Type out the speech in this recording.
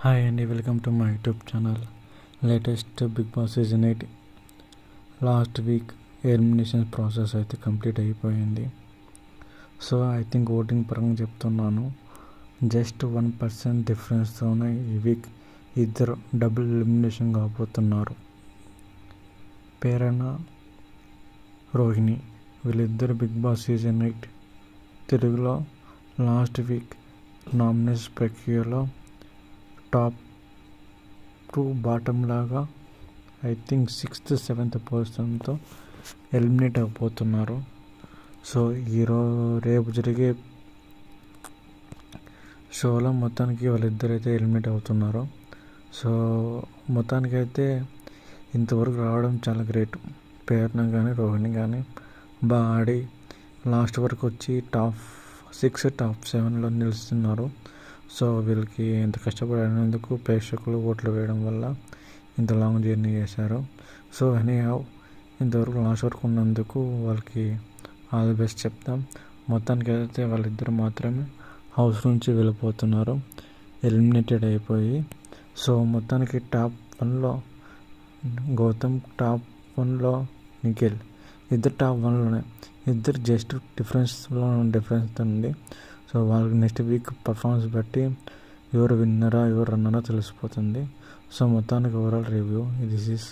Hi అండి, welcome to my YouTube channel. Latest Bigg Boss season 8 last week elimination process అయితే complete అయిపోయింది. So I think voting పరంగా చెప్తున్నాను, just 1% డిఫరెన్స్తోనే ఈ week ఇద్దరు డబుల్ ఎలిమినేషన్ కాబోతున్నారు. పేరణ రోహిణి, వీళ్ళిద్దరు బిగ్ బాస్ సీజన్ 8 తెలుగులో లాస్ట్ వీక్ నామినేషన్ ప్రక్రియలో టాప్ టు బాటమ్ లాగా ఐ థింక్ 6th-7th పొజిషన్తో ఎలిమినేట్ అయిపోతున్నారు. సో రేపు జరిగే షోలో మొత్తానికి వాళ్ళిద్దరైతే ఎలిమినేట్ అవుతున్నారు. సో మొత్తానికైతే ఇంతవరకు రావడం చాలా గ్రేట్. పేర్న కానీ రోహిణి కానీ బాగా ఆడి లాస్ట్ వరకు వచ్చి టాప్ 6, టాప్ 7లో నిలుస్తున్నారు. సో వీళ్ళకి ఇంత కష్టపడినందుకు ప్రేక్షకులు ఓట్లు వేయడం వల్ల ఇంత లాంగ్ జర్నీ చేశారు. సో ఇంతవరకు లాస్ట్ వరకు ఉన్నందుకు వాళ్ళకి ఆల్ ది బెస్ట్ చెప్తాం. మొత్తానికి అయితే వాళ్ళిద్దరు మాత్రమే హౌస్ నుంచి వెళ్ళిపోతున్నారు, ఎలిమినేటెడ్ అయిపోయి. సో మొత్తానికి టాప్ 1లో గౌతమ్, టాప్ 1లో నిఖిల్, ఇద్దరు టాప్ 1లోనే, ఇద్దరు జస్ట్ డిఫరెన్స్ ఉంది. సో వాళ్ళకి నెక్స్ట్ వీక్ పర్ఫార్మెన్స్ బట్టి ఎవరు విన్నరా ఎవరు రన్నరా తెలిసిపోతుంది. సో మొత్తానికి ఓవరాల్ రివ్యూ దిస్ ఈస్